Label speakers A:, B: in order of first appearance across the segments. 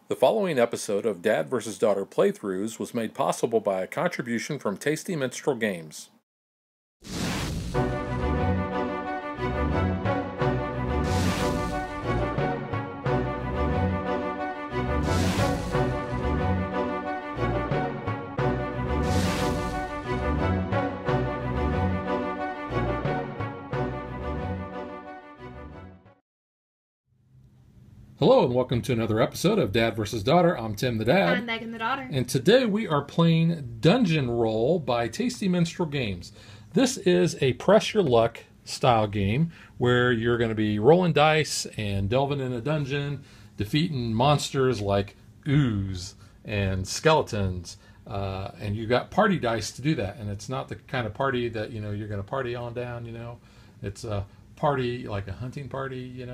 A: The following episode of Dad vs. Daughter Playthroughs was made possible by a contribution from Tasty Minstrel Games. Hello and welcome to another episode of Dad vs. Daughter. I'm Tim the Dad.
B: I'm Megan the Daughter.
A: And today we are playing Dungeon Roll by Tasty Minstrel Games. This is a press your luck style game where you're going to be rolling dice and delving in a dungeon, defeating monsters like ooze and skeletons. And you got party dice to do that. And it's not the kind of party that, you're going to party on down, It's a party like a hunting party,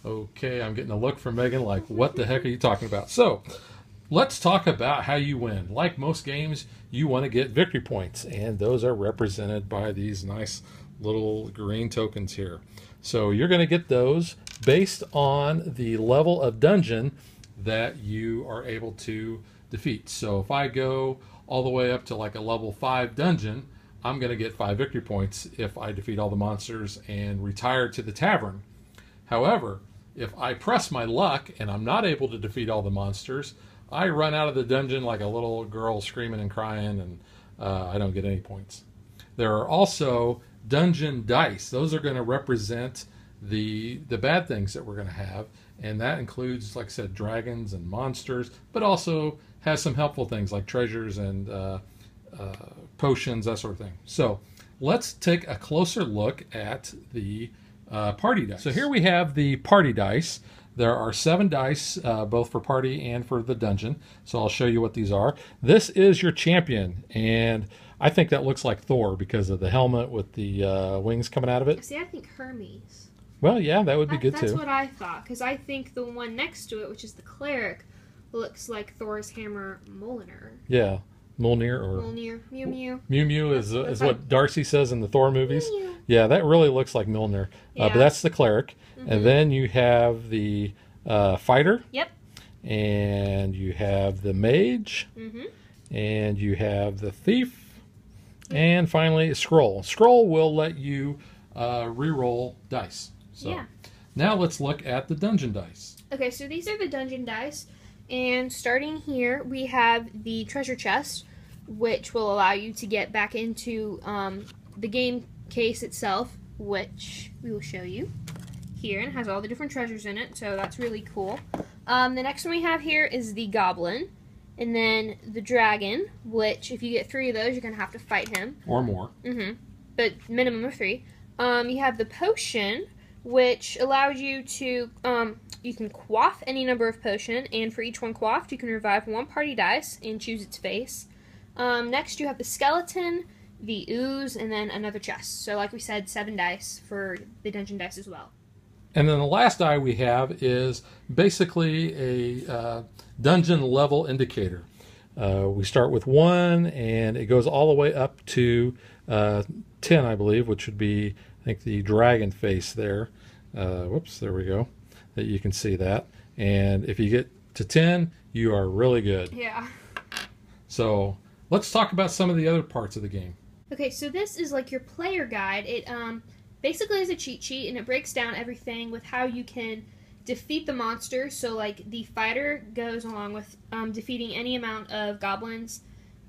A: Okay, I'm getting a look from Megan like, what the heck are you talking about? So, let's talk about how you win. Like most games, you want to get victory points, and those are represented by these nice little green tokens here. So, you're going to get those based on the level of dungeon that you are able to defeat. So, if I go all the way up to like a level 5 dungeon, I'm going to get 5 victory points if I defeat all the monsters and retire to the tavern. However, if I press my luck and I'm not able to defeat all the monsters, I run out of the dungeon like a little girl screaming and crying, and I don't get any points. There are also dungeon dice. Those are going to represent the bad things that we're going to have, and that includes, like I said, dragons and monsters, but also has some helpful things like treasures and potions, that sort of thing. So let's take a closer look at the party dice. So here we have the party dice. There are 7 dice, both for party and for the dungeon. So I'll show you what these are. This is your champion, and I think that looks like Thor because of the helmet with the wings coming out of it.
B: See, I think Hermes.
A: Well, yeah, that would be good too.
B: That's what I thought, because I think the one next to it, which is the cleric, looks like Thor's hammer Mjolnir.
A: Yeah. Mjolnir or
B: Mjolnir. Mew Mew.
A: Mew Mew is what Darcy says in the Thor movies.
B: Mew Mew.
A: Yeah, that really looks like Mjolnir.
B: Yeah.
A: But that's the cleric. Mm-hmm. And then you have the fighter.
B: Yep.
A: And you have the mage.
B: Mm-hmm.
A: And you have the thief. Mm-hmm. And finally, scroll. Scroll will let you re-roll dice. So
B: yeah.
A: Now let's look at the dungeon dice.
B: Okay, so these are the dungeon dice. And starting here, we have the treasure chest, which will allow you to get back into the game case itself, which we will show you here, and it has all the different treasures in it, so that's really cool. The next one we have here is the goblin, and then the dragon, which if you get 3 of those, you're going to have to fight him.
A: Or more.
B: Mm-hmm. But minimum of 3. You have the potion, which allows you to, you can quaff any number of potion, and for each one quaffed, you can revive 1 party dice and choose its face. Next, you have the skeleton, the ooze, and then another chest. So like we said, 7 dice for the dungeon dice as well.
A: And then the last die we have is basically a dungeon level indicator. We start with 1, and it goes all the way up to 10, I believe, which would be, I think, the dragon face there. Whoops, there we go. That you can see that. And if you get to 10, you are really good.
B: Yeah.
A: So let's talk about some of the other parts of the game.
B: Okay, so this is like your player guide. It basically is a cheat sheet, and it breaks down everything with how you can defeat the monsters. So like the fighter goes along with defeating any amount of goblins,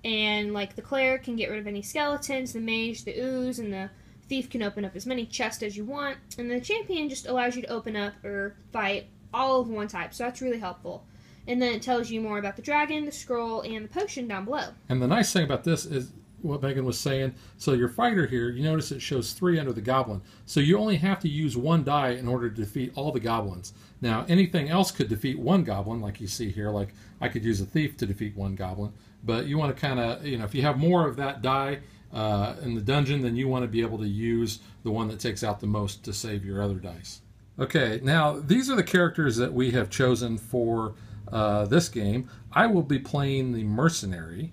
B: and like the cleric can get rid of any skeletons, the mage, the ooze, and the thief can open up as many chests as you want, and the champion just allows you to open up or fight all of one type, so that's really helpful. And then it tells you more about the dragon, the scroll, and the potion down below.
A: And the nice thing about this is what Megan was saying. So your fighter here, you notice it shows 3 under the goblin. So you only have to use 1 die in order to defeat all the goblins. Now, anything else could defeat 1 goblin, like you see here. Like I could use a thief to defeat 1 goblin. But you want to kind of, if you have more of that die in the dungeon, then you want to be able to use the one that takes out the most to save your other dice. Okay, now these are the characters that we have chosen for this game. I will be playing the mercenary.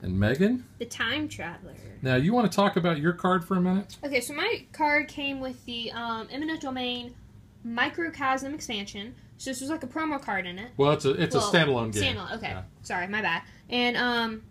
A: And Megan?
B: The time traveler.
A: Now, you want to talk about your card for a minute?
B: Okay, so my card came with the Imminent Domain Microcosm expansion, So this was like a promo card in it.
A: Well, it's a standalone game.
B: Standalone. Okay,
A: Yeah.
B: sorry, my bad. And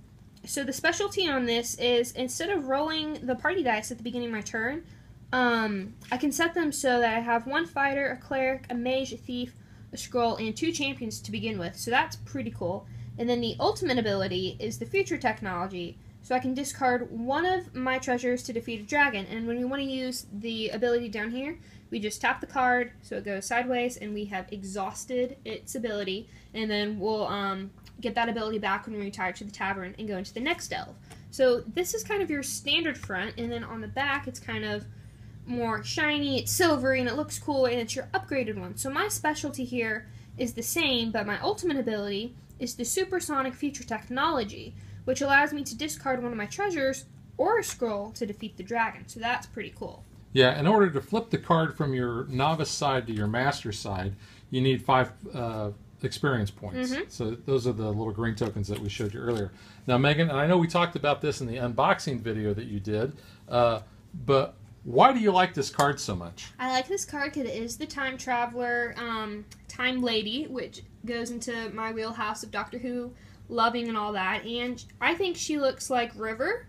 B: so the specialty on this is instead of rolling the party dice at the beginning of my turn, I can set them so that I have one fighter, a cleric, a mage, a thief, a scroll, and 2 champions to begin with. So that's pretty cool. And then the ultimate ability is the future technology. So I can discard one of my treasures to defeat a dragon. And when we want to use the ability down here, we just tap the card so it goes sideways, and we have exhausted its ability. And then we'll get that ability back when we retire to the tavern and go into the next delve. So this is kind of your standard front, and then on the back it's kind of more shiny, it's silvery, and it looks cool, and it's your upgraded one. So my specialty here is the same, but my ultimate ability is the supersonic future technology, which allows me to discard one of my treasures or a scroll to defeat the dragon. So that's pretty cool.
A: Yeah, in order to flip the card from your novice side to your master side, you need 5 experience points. So those are the little green tokens that we showed you earlier. Now, Megan, and I know we talked about this in the unboxing video that you did, but why do you like this card so much?
B: I like this card because it is the time traveler, time lady, which goes into my wheelhouse of Doctor Who loving and all that. And I think she looks like River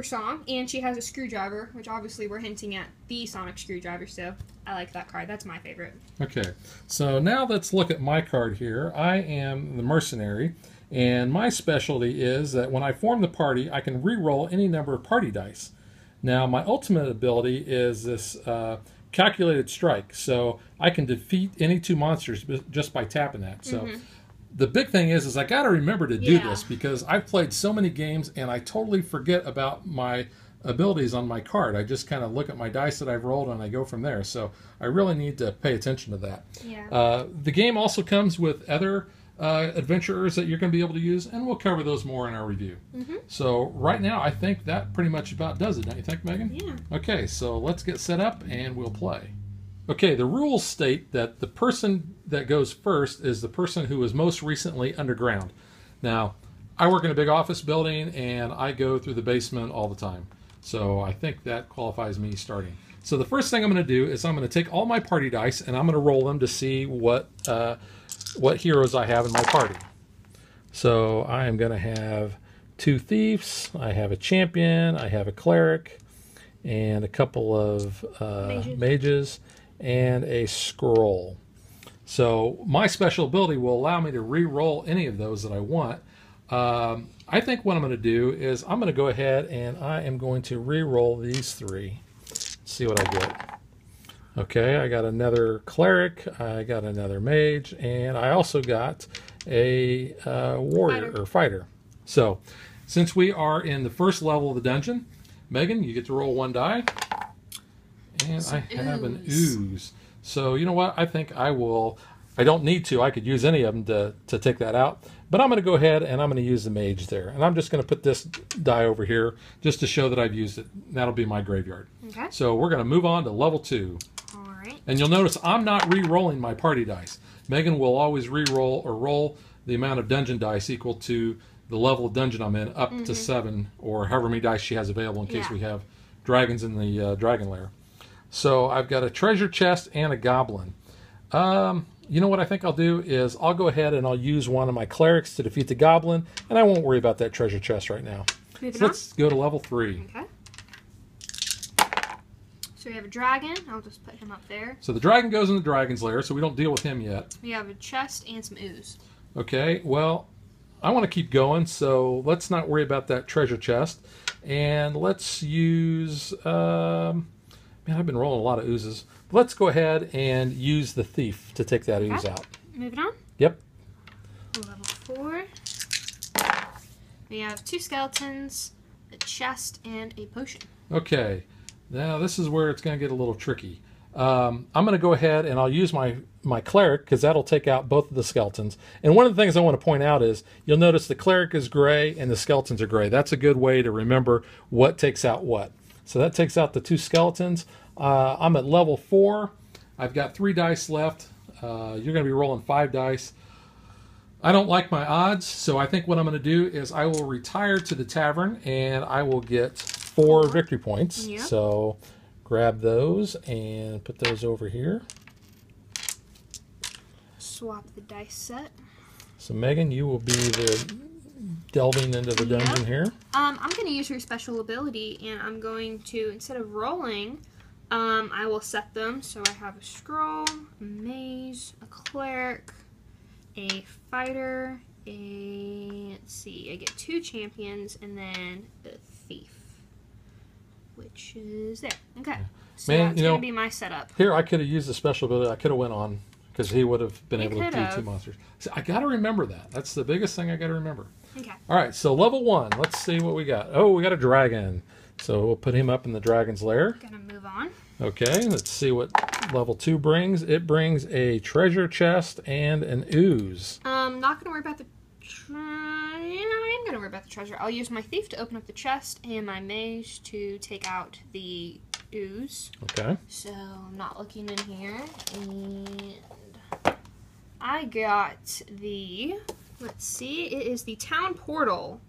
B: Song, and she has a screwdriver, which obviously we're hinting at the sonic screwdriver. So I like that card. That's my favorite. Okay,
A: so now let's look at my card here. I am the mercenary, and my specialty is that when I form the party, I can re-roll any number of party dice. Now, my ultimate ability is this calculated strike, so I can defeat any 2 monsters just by tapping that. So the big thing is I got to remember to do this, because I've played so many games and I totally forget about my abilities on my card. I just kind of look at my dice that I've rolled and I go from there. So I really need to pay attention to that.
B: Yeah.
A: The game also comes with other adventurers that you're going to be able to use, and we'll cover those more in our review. So right now, I think that pretty much about does it, don't you think, Megan?
B: Yeah.
A: Okay, so let's get set up and we'll play. Okay, the rules state that the person that goes first is the person who was most recently underground. Now, I work in a big office building and I go through the basement all the time. So I think that qualifies me starting. So the first thing I'm going to do is I'm going to take all my party dice and I'm going to roll them to see what heroes I have in my party. So I am going to have 2 thieves, I have a champion, I have a cleric, and a couple of mages, and a scroll. So my special ability will allow me to re-roll any of those that I want. I think what I'm going to do is I'm going to go ahead and I am going to re-roll these 3. See what I get. Okay, I got another cleric, I got another mage, and I also got a warrior or fighter. So, since we are in the first level of the dungeon, Megan, you get to roll 1 die, and I have an ooze. So, you know what? I think I don't need to. I could use any of them to take that out. But I'm going to go ahead and I'm going to use the mage there. And I'm just going to put this die over here just to show that I've used it. That'll be my graveyard.
B: Okay.
A: So we're going to move on to level 2.
B: All right.
A: And you'll notice I'm not re-rolling my party dice. Megan will always re-roll or roll the amount of dungeon dice equal to the level of dungeon I'm in, up to 7, or however many dice she has available in case we have dragons in the dragon lair. So I've got a treasure chest and a goblin. You know what I think I'll do is I'll go ahead and I'll use one of my clerics to defeat the goblin, and I won't worry about that treasure chest right now. So let's go to level 3.
B: Okay. So we have a dragon. I'll just put him up there.
A: So the dragon goes in the dragon's lair, so we don't deal with him yet.
B: We have a chest and some ooze.
A: Okay, well, I want to keep going, so let's not worry about that treasure chest. And let's use... man, I've been rolling a lot of oozes. Let's go ahead and use the thief to take that ooze out.
B: Moving on.
A: Yep.
B: Level 4. We have 2 skeletons, a chest, and a potion.
A: Okay. Now this is where it's going to get a little tricky. I'm going to go ahead and I'll use my cleric, because that'll take out both of the skeletons. And one of the things I want to point out is you'll notice the cleric is gray and the skeletons are gray. That's a good way to remember what takes out what. So that takes out the 2 skeletons. I'm at level 4. I've got 3 dice left. You're going to be rolling 5 dice. I don't like my odds, so I think what I'm going to do is I will retire to the tavern and I will get 4 victory points.
B: Yep.
A: So grab those and put those over here.
B: swap the dice set.
A: So Megan, you will be the delving into the dungeon here.
B: I'm going to use her special ability, and I'm going to, instead of rolling, I will set them. So I have a scroll, a mage, a cleric, a fighter, let's see, I get 2 champions, and then a thief, which is there. Okay, so
A: Man,
B: that's going to be my setup.
A: Here, I could have used a special ability. I could have went on, because he would have been able to do 2 monsters. So I got to remember that. That's the biggest thing I got to remember.
B: Okay.
A: All right, so level 1. Let's see what we got. Oh, we got a dragon. So we'll put him up in the dragon's lair.
B: Gonna move on.
A: Okay, let's see what level 2 brings. It brings a treasure chest and an ooze.
B: Not gonna worry about the. I am gonna worry about the treasure. I'll use my thief to open up the chest and my mage to take out the ooze.
A: Okay.
B: So I'm not looking in here, and I got the. Let's see. It is the town portal.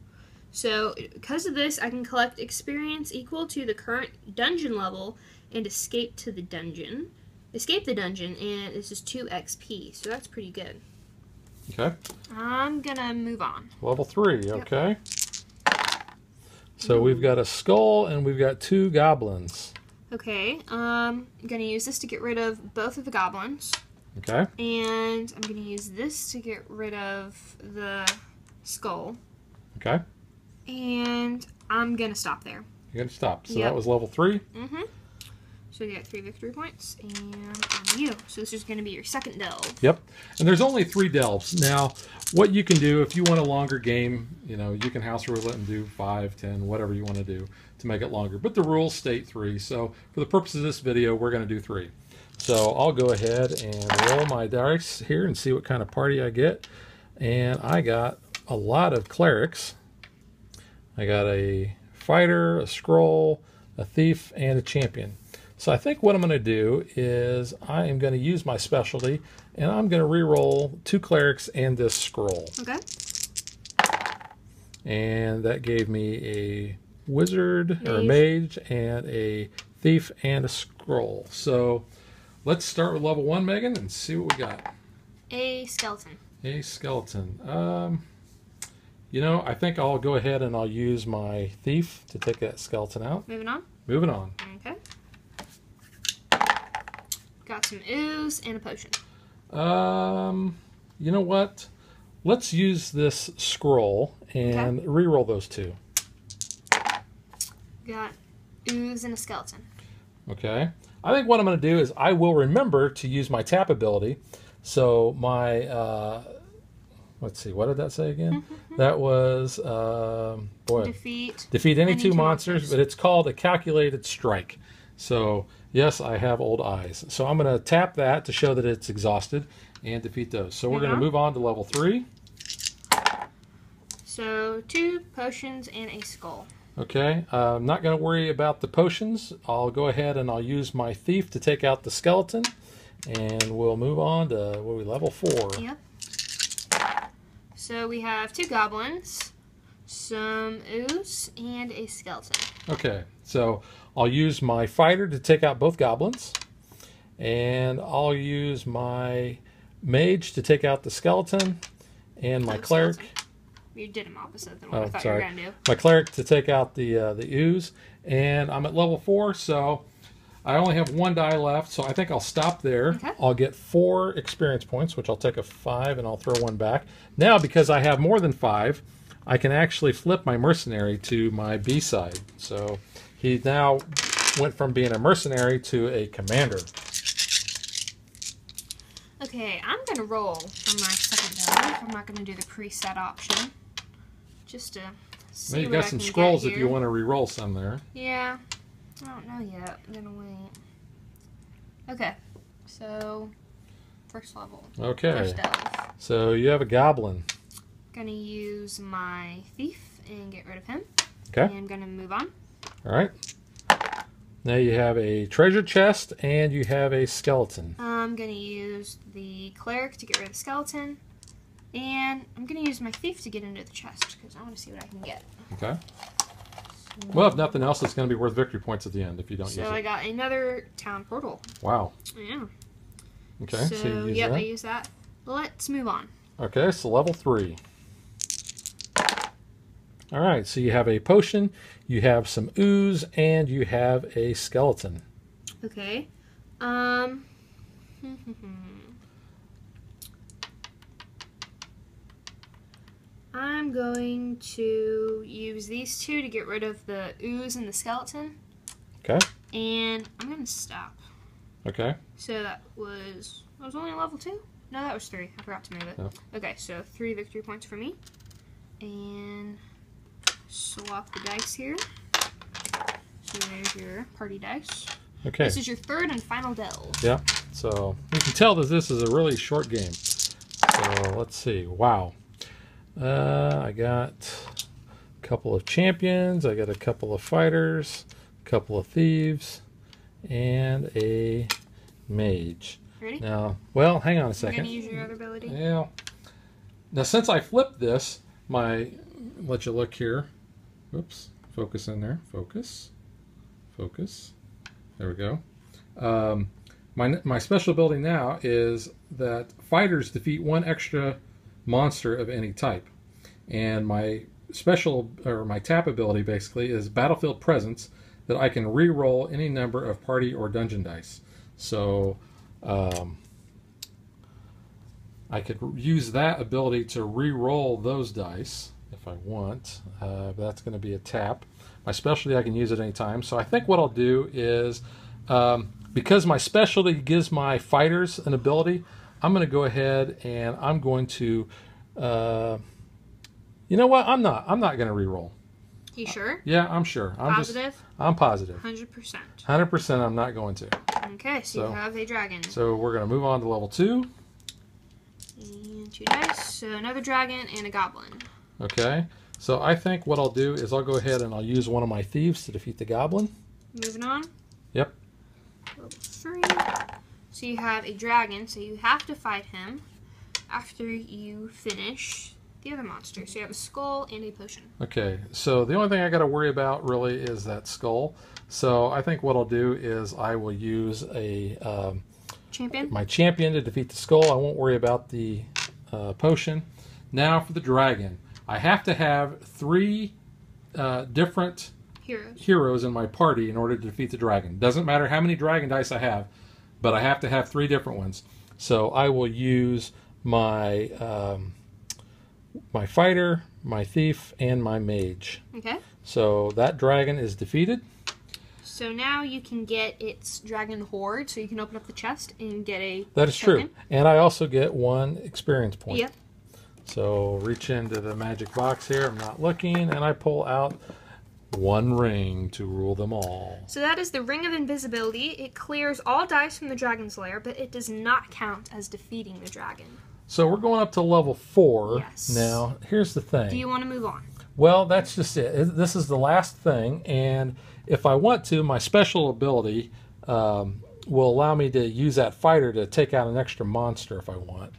B: So because of this, I can collect experience equal to the current dungeon level and escape the dungeon, and this is 2 XP, so that's pretty good.
A: Okay.
B: I'm gonna move on.
A: Level 3, okay. So we've got a skull and we've got 2 goblins.
B: Okay, I'm gonna use this to get rid of both of the goblins.
A: Okay.
B: And I'm gonna use this to get rid of the skull.
A: Okay.
B: And I'm gonna stop there.
A: You're gonna stop. So that was level 3.
B: Mm-hmm. So you got 3 victory points, and you. So this is going to be your second delve.
A: Yep. And there's only 3 delves. Now, what you can do, if you want a longer game, you know, you can house rule it and do 5, 10, whatever you want to do to make it longer. But the rules state 3. So for the purpose of this video, we're going to do 3. So I'll go ahead and roll my dice here and see what kind of party I get. And I got a lot of clerics. I got a fighter, a scroll, a thief, and a champion. So I think what I'm going to do is I am going to use my specialty, and I'm going to re-roll 2 clerics and this scroll.
B: Okay.
A: And that gave me a wizard, or a mage, and a thief, and a scroll. So let's start with level 1, Megan, and see what we got.
B: A skeleton.
A: A skeleton. You know, I think I'll go ahead and I'll use my thief to take that skeleton out.
B: Moving on?
A: Moving on.
B: Okay. Got some ooze and a potion.
A: You know what? Let's use this scroll and re-roll those 2.
B: Got ooze and a skeleton.
A: Okay. I think what I'm going to do is I will remember to use my tap ability. So my, let's see, what did that say again? That was, defeat any 2 monsters, but it's called a calculated strike. So, yes, I have old eyes. So I'm going to tap that to show that it's exhausted and defeat those. So we're going to move on to level 3.
B: So 2 potions and a skull.
A: Okay, I'm not going to worry about the potions. I'll go ahead and I'll use my thief to take out the skeleton. And we'll move on to, what are we, level 4.
B: Yep. So we have 2 goblins, some ooze, and a skeleton.
A: Okay, so I'll use my fighter to take out both goblins. And I'll use my mage to take out the skeleton. And my cleric.
B: You did them opposite than what I thought you were going to do.
A: My cleric to take out the ooze. And I'm at level 4, so I only have 1 die left, so I think I'll stop there.
B: Okay.
A: I'll get 4 experience points, which I'll take a 5 and I'll throw 1 back. Now, because I have more than 5, I can actually flip my mercenary to my B side. So he now went from being a mercenary to a commander.
B: Okay, I'm going to roll for my second delve. I'm not going to do the preset option. Just to see
A: Well, you
B: what
A: got
B: I
A: some
B: can
A: scrolls
B: get
A: if
B: here.
A: you want to re-roll some there.
B: Yeah. I don't know yet. I'm going to wait. Okay. So, first level.
A: Okay.
B: First delve.
A: So you have a goblin.
B: Going to use my thief and get rid of him.
A: Okay.
B: And I'm going to move on.
A: All right. Now you have a treasure chest and you have a skeleton.
B: I'm going to use the cleric to get rid of the skeleton. And I'm going to use my thief to get into the chest because I want to see what I can get.
A: Okay. Well, if nothing else, it's going to be worth victory points at the end if you don't use it.
B: So I got another town portal.
A: Wow.
B: Yeah.
A: Okay.
B: So
A: you use
B: yep,
A: that.
B: I use that. let's move on.
A: Okay, so level 3. All right, so you have a potion, you have some ooze, and you have a skeleton.
B: Okay. I'm going to use these two to get rid of the ooze and the skeleton.
A: Okay.
B: And I'm going to stop.
A: Okay.
B: So that was only level 2? No, that was 3. I forgot to move it.
A: Yeah.
B: Okay, so 3 victory points for me. And swap the dice here. So there's your party dice.
A: Okay.
B: This is your 3rd and final delve.
A: Yeah. So you can tell that this is a really short game. So let's see. Wow. I got a couple of champions. I got a couple of fighters, a couple of thieves, and a mage.
B: Ready?
A: Now, well, hang on a second.
B: You're going to use your other ability?
A: Yeah. Now, since I flipped this, let you look here. Oops. Focus in there. Focus. Focus. There we go. My special ability now is that fighters defeat 1 extra monster of any type. And my tap ability basically is Battlefield Presence, that I can re-roll any number of party or dungeon dice. So I could use that ability to re-roll those dice if I want. But that's going to be a tap. My specialty, I can use at any time. So I think what I'll do is, because my specialty gives my fighters an ability, I'm going to go ahead and I'm going to, you know what? I'm not going to re-roll.
B: You sure?
A: Yeah, I'm sure.
B: Positive?
A: I'm positive.
B: 100%.
A: 100% I'm not going to.
B: Okay, so you have a dragon.
A: So we're going to move on to level 2.
B: And 2 dice. So another dragon and a goblin.
A: Okay. So I think what I'll do is I'll go ahead and I'll use one of my thieves to defeat the goblin.
B: Moving on.
A: Yep.
B: Level 3. So you have a dragon, so you have to fight him after you finish the other monster. So you have a skull and a potion.
A: Okay, so the only thing I got to worry about really is that skull. So I think what I'll do is I will use my champion to defeat the skull. I won't worry about the potion. Now for the dragon. I have to have 3 different heroes in my party in order to defeat the dragon. Doesn't matter how many dragon dice I have, but I have to have 3 different ones. So I will use my my fighter, my thief, and my mage.
B: Okay.
A: So that dragon is defeated.
B: So now you can get its dragon horde, so you can open up the chest and get a
A: That is
B: token.
A: true. And I also get 1 experience point.
B: Yep.
A: So reach into the magic box here. I'm not looking, and I pull out 1 ring to rule them all.
B: So that is the Ring of Invisibility. It clears all dice from the dragon's lair, but it does not count as defeating the dragon.
A: So we're going up to level 4.
B: Yes.
A: Now, here's the thing.
B: Do you want to move on?
A: Well, that's just it. This is the last thing, and if I want to, my special ability will allow me to use that fighter to take out an extra monster if I want.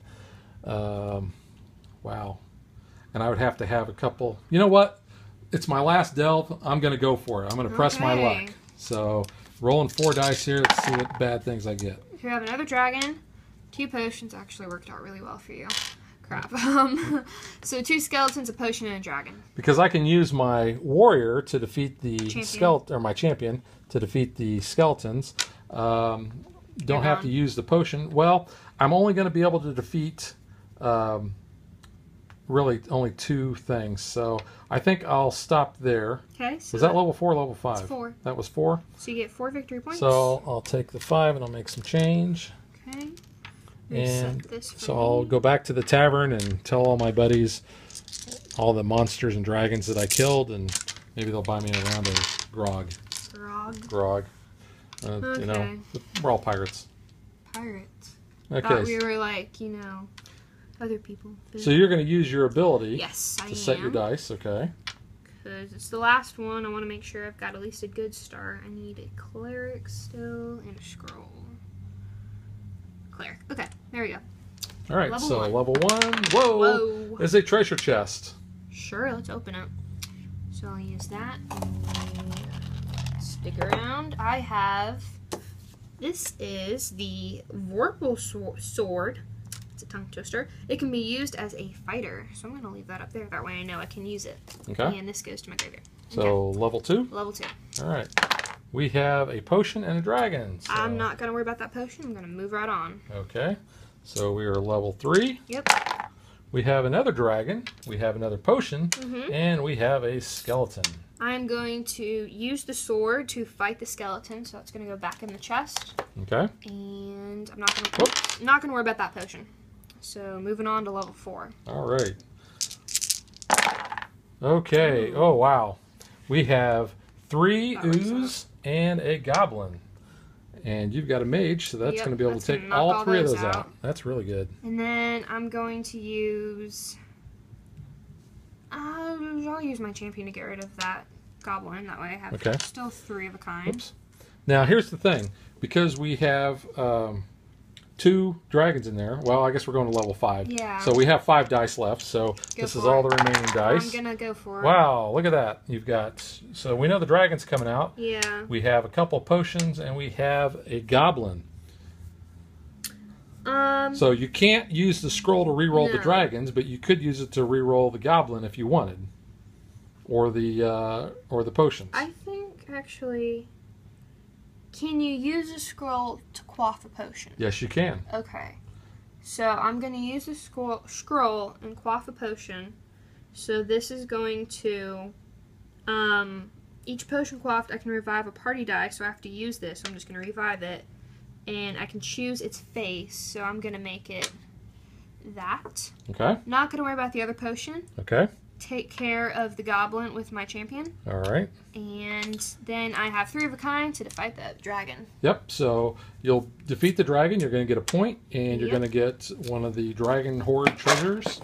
A: Wow. And I would have to have a couple. You know what? It's my last delve. I'm going to go for it. I'm going to press my luck. So rolling 4 dice here. Let's see what bad things I get.
B: You have another dragon. 2 potions actually worked out really well for you. Crap. So 2 skeletons, a potion, and a dragon.
A: Because I can use my warrior to defeat the skeleton, or my champion to defeat the skeletons. Don't have to use the potion. Well, I'm only going to be able to defeat really only 2 things. So I think I'll stop there.
B: Okay. So
A: was that level 4 or level 5?
B: It's 4.
A: That was 4?
B: So you get 4 victory points.
A: So I'll take the 5 and I'll make some change.
B: Okay.
A: And so I'll go back to the tavern and tell all my buddies all the monsters and dragons that I killed, and maybe they'll buy me a round of grog. Grog.
B: Okay.
A: You know, we're all pirates.
B: Pirates.
A: Okay.
B: Thought we were like, other people.
A: So you're going to use your ability
B: to
A: set your dice, okay?
B: Because it's the last one. I want to make sure I've got at least a good start. I need a cleric still and a scroll. Cleric. Okay, there we go.
A: All right, level 1. Whoa! Is a treasure chest.
B: Sure, let's open it. So I'll use that. Stick around. I have. This is the Vorpal sword. It's a tongue twister. It can be used as a fighter, so I'm going to leave that up there. That way I know I can use it.
A: Okay.
B: And this goes to my graveyard.
A: So level 2?
B: Level 2.
A: All right. We have a potion and a dragon. So.
B: I'm not going to worry about that potion. I'm going to move right on.
A: Okay. So we are level 3.
B: Yep.
A: We have another dragon. We have another potion. And we have a skeleton.
B: I'm going to use the sword to fight the skeleton, so that's going to go back in the chest.
A: Okay.
B: And I'm not going to worry about that potion. So moving on to level 4.
A: All right. Okay. Oh, wow. We have 3 ooze and a goblin. And you've got a mage, so that's going to be able to take all 3 of those out. That's really good.
B: And then I'm going to use... I'll use my champion to get rid of that goblin. That way I have still 3 of a kind.
A: Oops. Now, here's the thing. Because we have 2 dragons in there, well, I guess we're going to level 5.
B: Yeah.
A: So we have 5 dice left, so this is all the remaining dice.
B: I'm going to go for it.
A: Wow, look at that. You've got... So we know the dragon's coming out.
B: Yeah.
A: We have a couple potions, and we have a goblin. So you can't use the scroll to re-roll the dragons, but you could use it to re-roll the goblin if you wanted, or the potions.
B: I think actually, can you use a scroll to quaff a potion?
A: Yes, you can.
B: Okay, so I'm going to use the scroll and quaff a potion. So this is going to, each potion quaffed, I can revive a party die. So I have to use this. So I'm just going to revive it. And I can choose its face, so I'm going to make it that.
A: Okay.
B: Not going to worry about the other potion.
A: Okay.
B: Take care of the goblin with my champion.
A: All right.
B: And then I have 3 of a kind to fight the dragon.
A: Yep, so you'll defeat the dragon, you're going to get a point, and you're going to get one of the dragon horde treasures.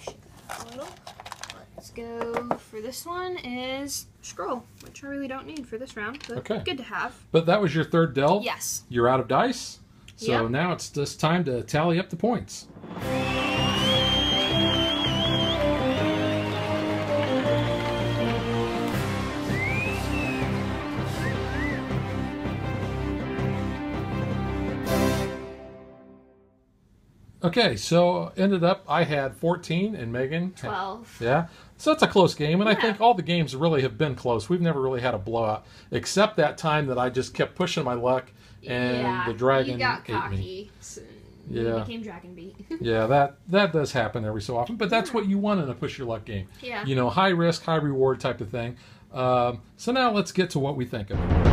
B: Let's go for this one is scroll, which I really don't need for this round, but good to have.
A: But that was your 3rd delve?
B: Yes.
A: You're out of dice? So now it's just time to tally up the points. Okay, so ended up I had 14 and Megan
B: 12.
A: Yeah, so it's a close game, and I think all the games really have been close. We've never really had a blowout, except that time that I just kept pushing my luck, and the dragon ate me.
B: Yeah, became dragon beat.
A: Yeah, that does happen every so often, but that's what you want in a push your luck game.
B: Yeah,
A: you know, high risk, high reward type of thing. So now let's get to what we think of it.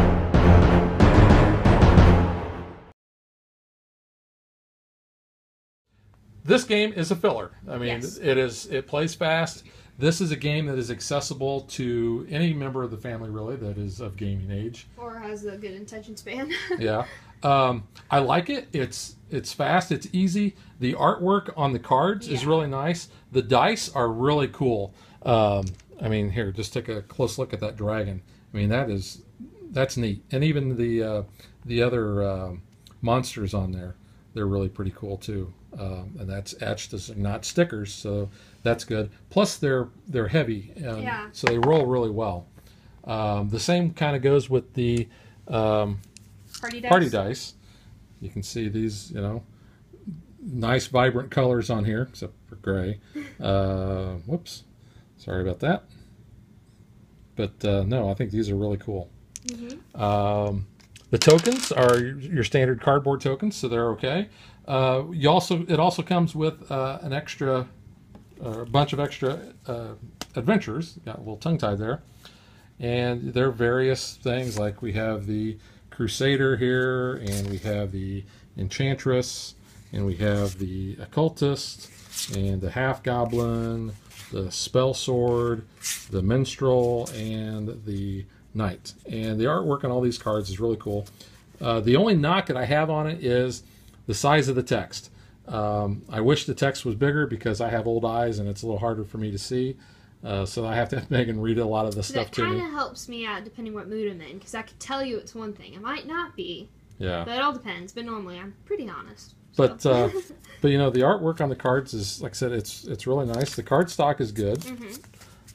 A: This game is a filler. I mean, it plays fast. This is a game that is accessible to any member of the family, really, that is of gaming age.
B: Or has a good attention span.
A: Yeah. I like it. It's fast. It's easy. The artwork on the cards is really nice. The dice are really cool. I mean, here, just take a close look at that dragon. I mean, that's neat. And even the other monsters on there, they're really pretty cool too. And that's etched as not stickers, so that's good. Plus, they're heavy, so they roll really well. The same kind of goes with the party dice. You can see these, you know, nice vibrant colors on here, except for gray. Whoops, sorry about that. But no, I think these are really cool. The tokens are your standard cardboard tokens, so they're okay. It also comes with a bunch of extra adventures. Got a little tongue tied there, and there are various things like we have the Crusader here, and we have the Enchantress, and we have the Occultist, and the Half Goblin, the Spell Sword, the Minstrel, and the Knight. And the artwork on all these cards is really cool. The only knock that I have on it is the size of the text. I wish the text was bigger because I have old eyes and it's a little harder for me to see. So I have to have Megan read a lot of the stuff to me.
B: That kind of helps me out depending what mood I'm in, because I could tell you it's one thing. It might not be.
A: Yeah.
B: But it all depends. But normally I'm pretty honest.
A: But but you know, the artwork on the cards is, like I said, it's really nice. The card stock is good.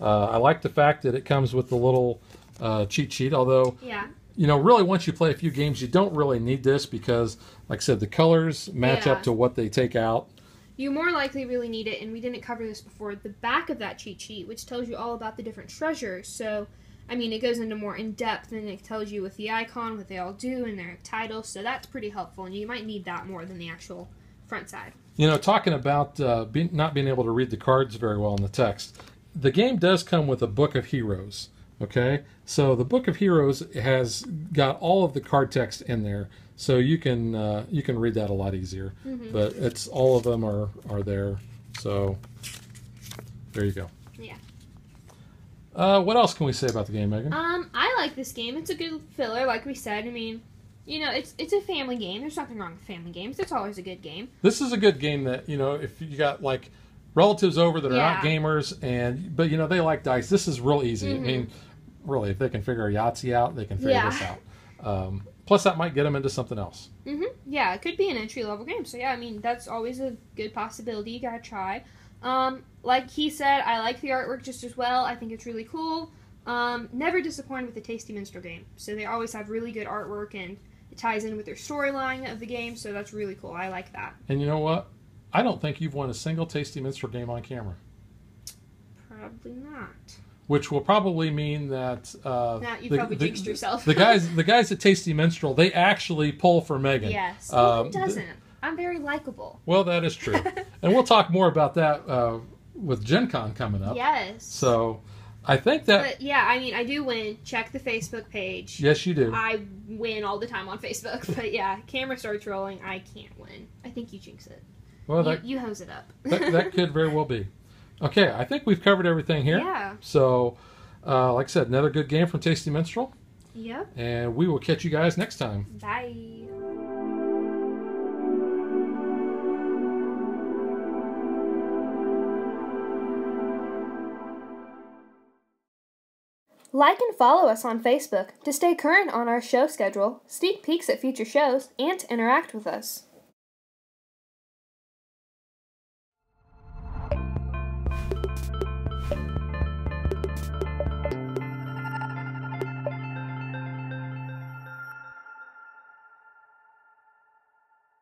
A: I like the fact that it comes with the little cheat sheet, although you know, really once you play a few games, you don't really need this because, like I said, the colors match up to what they take out.
B: you more likely really need it, and we didn't cover this before, the back of that cheat sheet, which tells you all about the different treasures. So, I mean, it goes into more in-depth, and it tells you with the icon what they all do and their titles, so that's pretty helpful, and you might need that more than the actual front side.
A: You know, talking about not being able to read the cards very well in the text, the game does come with a Book of Heroes, okay? So the Book of Heroes has got all of the card text in there, so you can read that a lot easier. But it's all of them are there, so there you go.
B: Yeah.
A: What else can we say about the game, Megan?
B: I like this game. It's a good filler, like we said. I mean, you know, it's a family game. There's nothing wrong with family games. It's always a good game.
A: This is a good game that, you know, if you got like relatives over that are
B: Yeah.
A: not gamers but you know they like dice, this is real easy. I mean, really, if they can figure a Yahtzee out, they can figure this out. Plus, that might get them into something else.
B: Yeah, it could be an entry-level game. So, yeah, I mean, that's always a good possibility. You gotta try. Like he said, I like the artwork just as well. I think it's really cool. Never disappointed with the Tasty Minstrel game. So they always have really good artwork, and it ties in with their storyline of the game, so that's really cool. I like that.
A: And you know what? I don't think you've won a single Tasty Minstrel game on camera.
B: Probably not.
A: Which will probably mean that
B: You probably jinxed yourself.
A: the guys at Tasty Minstrel, they actually pull for Megan.
B: Yes. Who doesn't? I'm very likable.
A: Well, that is true. And we'll talk more about that with Gen Con coming up.
B: Yes.
A: So I think that...
B: But yeah, I mean, I do win. Check the Facebook page.
A: Yes, you do.
B: I win all the time on Facebook. But yeah, camera starts rolling. I can't win. I think you jinx it.
A: Well,
B: you hose it up.
A: that could very well be. Okay, I think we've covered everything here.
B: Yeah.
A: So, like I said, another good game from Tasty Minstrel.
B: Yep.
A: And we will catch you guys next time.
B: Bye. Like and follow us on Facebook to stay current on our show schedule, sneak peeks at future shows, and to interact with us.